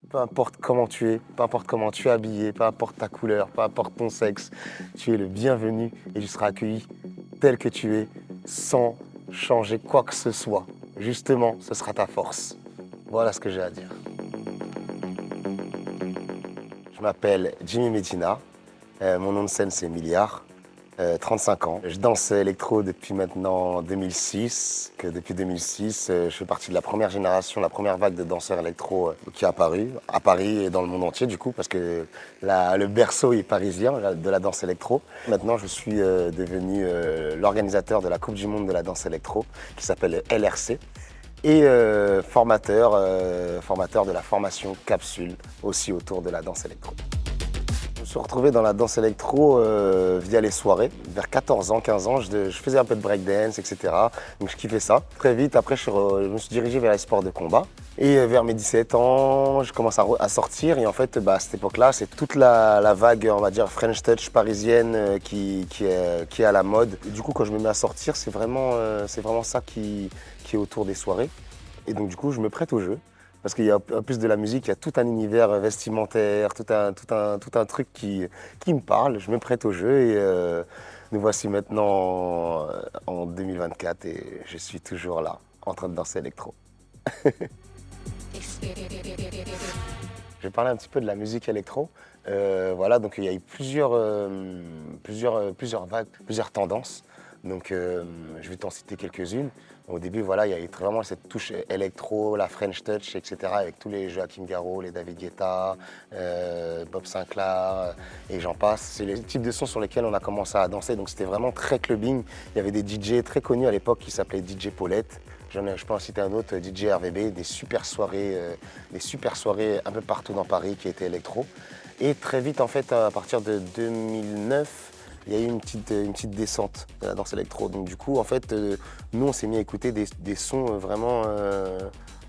Peu importe comment tu es, peu importe comment tu es habillé, peu importe ta couleur, peu importe ton sexe, tu es le bienvenu et tu seras accueilli tel que tu es, sans changer quoi que ce soit. Justement, ce sera ta force. Voilà ce que j'ai à dire. Je m'appelle Jimmy Medina, mon nom de scène c'est Milliard, 35 ans. Je danse électro depuis maintenant 2006. Depuis 2006, je fais partie de la première génération, la première vague de danseurs électro qui est apparue, à Paris et dans le monde entier du coup, parce que le berceau est parisien de la danse électro. Maintenant, je suis devenu l'organisateur de la Coupe du Monde de la danse électro, qui s'appelle LRC. Et formateur de la formation Capsule, aussi autour de la danse électro. Je me suis retrouvé dans la danse électro via les soirées. Vers 14 ans, 15 ans, je faisais un peu de breakdance, etc. Donc je kiffais ça. Très vite, après, je me suis dirigé vers les sports de combat. Et vers mes 17 ans, je commence à sortir. Et en fait, à cette époque-là, c'est toute la vague, on va dire, French Touch parisienne qui est à la mode. Et du coup, quand je me mets à sortir, c'est vraiment ça qui est autour des soirées. Et donc, du coup, je me prête au jeu. Parce qu'il y a, en plus de la musique, il y a tout un univers vestimentaire, tout un truc qui me parle. Je me prête au jeu et nous voici maintenant en 2024 et je suis toujours là, en train de danser électro. Je vais parler un petit peu de la musique électro. Voilà, donc il y a eu plusieurs vagues, plusieurs tendances. Donc je vais t'en citer quelques-unes. Au début, voilà, il y a eu vraiment cette touche électro, la French Touch, etc. avec tous les Joachim Garraud, les David Guetta, Bob Sinclair et j'en passe. C'est les types de sons sur lesquels on a commencé à danser. Donc c'était vraiment très clubbing. Il y avait des DJ très connus à l'époque qui s'appelaient DJ Paulette. Je peux en citer un autre, DJ RVB, des super soirées un peu partout dans Paris qui étaient électro. Et très vite, en fait, à partir de 2009, il y a eu une petite descente de la danse électro. Donc du coup, en fait, nous, on s'est mis à écouter des sons vraiment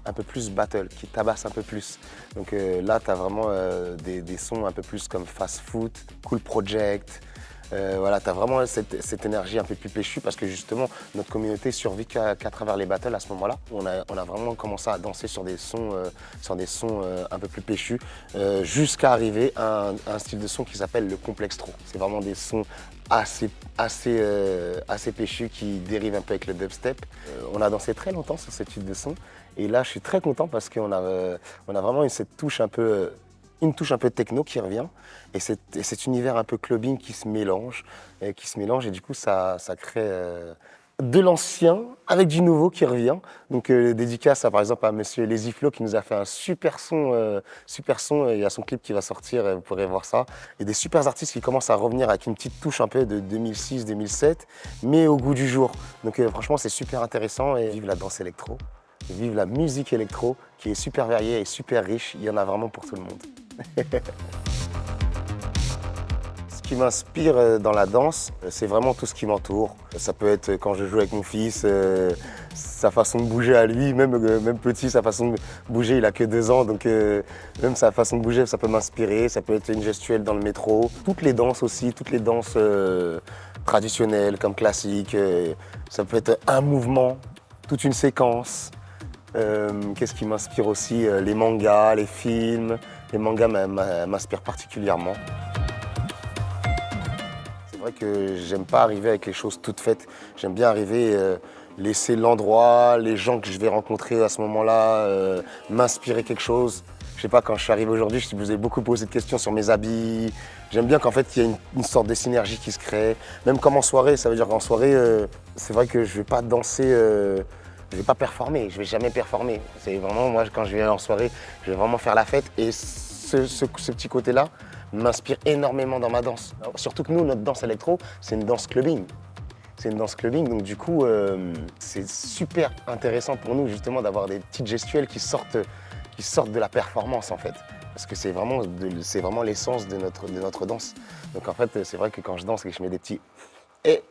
un peu plus battle, qui tabassent un peu plus. Donc là, tu as vraiment des sons un peu plus comme Fast Food, Cool Project. Voilà, tu as vraiment cette énergie un peu plus péchue parce que justement, notre communauté survit qu'à travers les battles à ce moment-là. On a vraiment commencé à danser sur des sons un peu plus péchus jusqu'à arriver à un style de son qui s'appelle le complextro. C'est vraiment des sons assez péchus qui dérivent un peu avec le dubstep. On a dansé très longtemps sur ce type de son et là, je suis très content parce qu'on a vraiment eu cette touche un peu une touche un peu techno qui revient et cet univers un peu clubbing qui se mélange et du coup ça crée de l'ancien avec du nouveau qui revient. Donc dédicace à, par exemple à monsieur Lazy Flow qui nous a fait un super son. Il y a son clip qui va sortir, vous pourrez voir ça. Et des super artistes qui commencent à revenir avec une petite touche un peu de 2006-2007, mais au goût du jour. Donc franchement c'est super intéressant et vive la danse électro. Vive la musique électro qui est super variée et super riche. Il y en a vraiment pour tout le monde. Ce qui m'inspire dans la danse, c'est vraiment tout ce qui m'entoure. Ça peut être quand je joue avec mon fils, sa façon de bouger à lui, même petit, sa façon de bouger, il a que 2 ans, donc même sa façon de bouger, ça peut m'inspirer. Ça peut être une gestuelle dans le métro. Toutes les danses aussi, toutes les danses traditionnelles comme classiques. Ça peut être un mouvement, toute une séquence. Qu'est-ce qui m'inspire aussi? Les mangas, les films. Les mangas m'inspirent particulièrement. C'est vrai que j'aime pas arriver avec les choses toutes faites. J'aime bien arriver, laisser l'endroit, les gens que je vais rencontrer à ce moment-là, m'inspirer quelque chose. Je sais pas, quand je suis arrivé aujourd'hui, je vous ai beaucoup posé de questions sur mes habits. J'aime bien qu'en fait, il y ait une sorte de synergie qui se crée. Même comme en soirée, ça veut dire qu'en soirée, c'est vrai que je vais pas danser... je vais pas performer, je vais jamais performer. C'est vraiment, moi, quand je viens en soirée, je vais vraiment faire la fête. Et ce petit côté-là m'inspire énormément dans ma danse. Alors, surtout que nous, notre danse électro, c'est une danse clubbing. C'est une danse clubbing, donc du coup, c'est super intéressant pour nous, justement, d'avoir des petites gestuelles qui sortent de la performance, en fait. Parce que c'est vraiment l'essence de notre danse. Donc en fait, c'est vrai que quand je danse et que je mets des petits... Et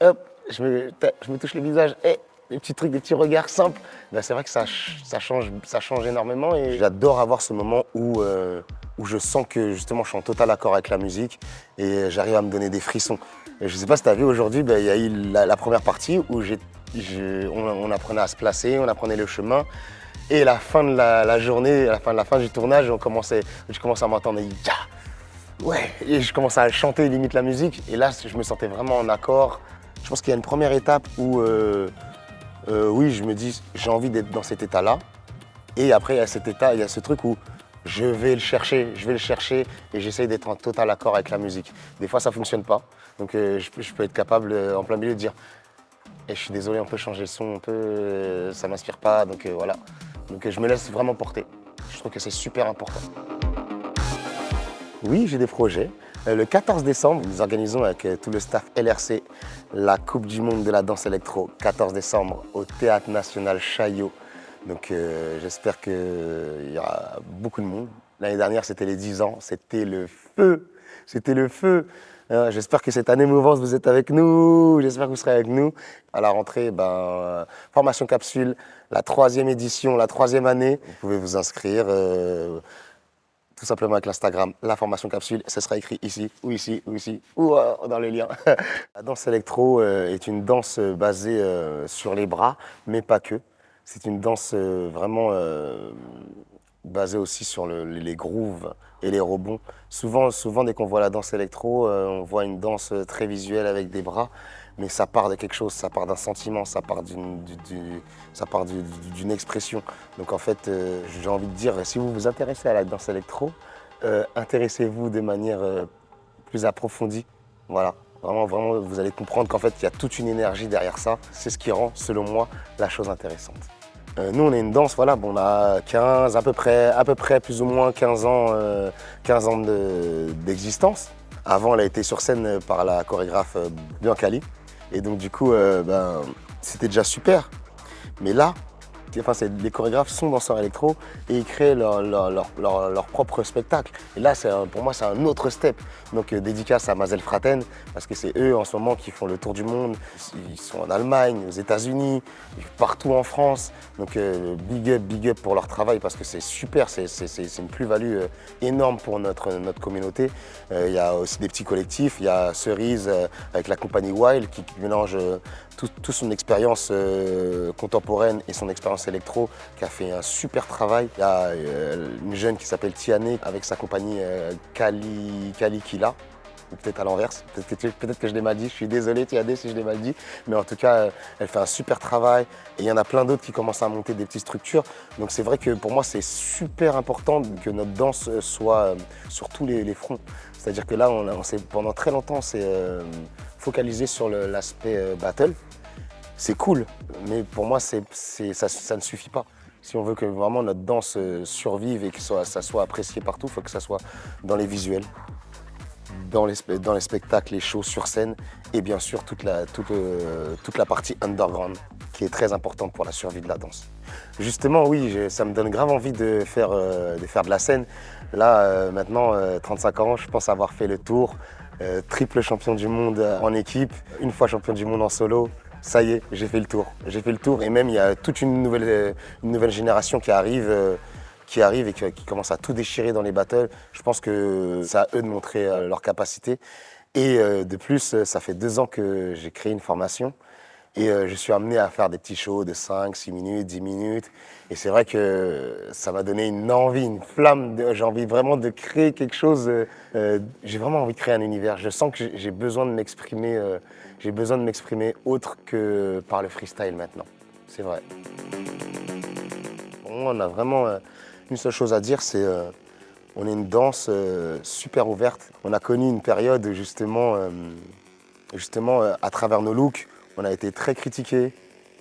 hop, je me touche le visage, et des petits trucs, des petits regards simples, ben c'est vrai que ça change énormément et j'adore avoir ce moment où je sens que justement je suis en total accord avec la musique et j'arrive à me donner des frissons. Et je ne sais pas si tu as vu aujourd'hui, ben, il y a eu la première partie où on apprenait à se placer, on apprenait le chemin Et la fin de la journée, la fin du tournage, je commence à m'entendre. Ya ouais, et je commence à chanter limite la musique. Et là, je me sentais vraiment en accord. Je pense qu'il y a une première étape où, oui, je me dis, j'ai envie d'être dans cet état-là. Et après, il y a cet état, il y a ce truc où je vais le chercher et j'essaye d'être en total accord avec la musique. Des fois, ça ne fonctionne pas. Donc, je peux être capable, en plein milieu, de dire je suis désolé, on peut changer le son, ça ne m'inspire pas. Donc, voilà. Donc, je me laisse vraiment porter. Je trouve que c'est super important. Oui, j'ai des projets. Le 14 décembre, nous organisons avec tout le staff LRC la Coupe du Monde de la danse électro. 14 décembre au Théâtre National Chaillot. Donc j'espère qu'il y aura beaucoup de monde. L'année dernière, c'était les 10 ans. C'était le feu. C'était le feu. J'espère que cette année mouvance, vous êtes avec nous. J'espère que vous serez avec nous. À la rentrée, formation capsule, la 3e édition, la 3e année. Vous pouvez vous inscrire. Tout simplement avec l'Instagram, la formation capsule, ce sera écrit ici, ou ici, ou ici, ou dans les liens. La danse électro est une danse basée sur les bras, mais pas que. C'est une danse vraiment basée aussi sur les grooves et les rebonds. Souvent dès qu'on voit la danse électro, on voit une danse très visuelle avec des bras, mais ça part de quelque chose, ça part d'un sentiment, ça part d'une expression. Donc en fait, j'ai envie de dire, si vous vous intéressez à la danse électro, intéressez-vous de manière plus approfondie. Voilà, vraiment, vraiment, vous allez comprendre qu'en fait, il y a toute une énergie derrière ça. C'est ce qui rend, selon moi, la chose intéressante. Nous, on est une danse, voilà, on a 15, à peu près, plus ou moins 15 ans, d'existence. Avant, elle a été sur scène par la chorégraphe Biancali. Et donc, du coup, c'était déjà super. Mais là, les chorégraphes sont danseurs électro et ils créent leur propre spectacle. Et là, pour moi, c'est un autre step. Donc, dédicace à Mazel Fraten, parce que c'est eux en ce moment qui font le tour du monde. Ils sont en Allemagne, aux États-Unis, partout en France. Donc, big up pour leur travail, parce que c'est super, c'est une plus-value énorme pour notre communauté. Il y a aussi des petits collectifs. Il y a Cerise avec la compagnie Wild qui mélange toute son expérience contemporaine et son expérience électro, qui a fait un super travail. Il y a une jeune qui s'appelle Tiane avec sa compagnie Kalikila, ou peut-être à l'inverse, peut-être que je l'ai mal dit, je suis désolé Tiane si je l'ai mal dit, mais en tout cas elle fait un super travail et il y en a plein d'autres qui commencent à monter des petites structures. Donc c'est vrai que pour moi c'est super important que notre danse soit sur tous les fronts. C'est-à-dire que là pendant très longtemps on s'est focalisé sur l'aspect battle. C'est cool, mais pour moi, ça ne suffit pas. Si on veut que vraiment notre danse survive et que ça soit apprécié partout, il faut que ça soit dans les visuels, dans les spectacles, les shows sur scène et bien sûr toute la partie underground qui est très importante pour la survie de la danse. Justement, oui, ça me donne grave envie de faire de la scène. Là, maintenant, 35 ans, je pense avoir fait le tour. Triple champion du monde en équipe, une fois champion du monde en solo. Ça y est, j'ai fait le tour. J'ai fait le tour et même il y a toute une nouvelle génération qui arrive et qui commence à tout déchirer dans les battles. Je pense que c'est à eux de montrer leur capacité. Et de plus, ça fait 2 ans que j'ai créé une formation et je suis amené à faire des petits shows de 5, 6 minutes, 10 minutes. Et c'est vrai que ça m'a donné une envie, une flamme. J'ai envie vraiment de créer quelque chose. J'ai vraiment envie de créer un univers. Je sens que j'ai besoin de m'exprimer. J'ai besoin de m'exprimer autre que par le freestyle maintenant. C'est vrai. Pour moi, on a vraiment une seule chose à dire, c'est on est une danse super ouverte. On a connu une période justement à travers nos looks, on a été très critiqués.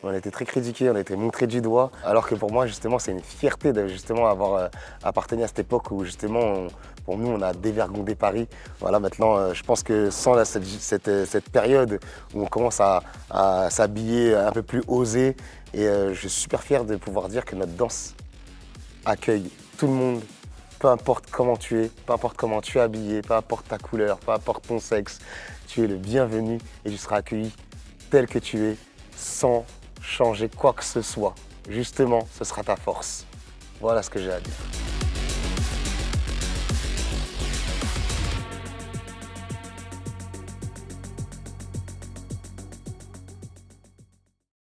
On a été montrés du doigt. Alors que pour moi, justement, c'est une fierté de justement avoir appartenu à cette époque où justement, pour nous, on a dévergondé Paris. Voilà, maintenant, je pense que sans cette période où on commence à s'habiller un peu plus osé, et je suis super fier de pouvoir dire que notre danse accueille tout le monde, peu importe comment tu es, peu importe comment tu es habillé, peu importe ta couleur, peu importe ton sexe, tu es le bienvenu et tu seras accueilli tel que tu es, sans changer quoi que ce soit. Justement, ce sera ta force. Voilà ce que j'ai à dire.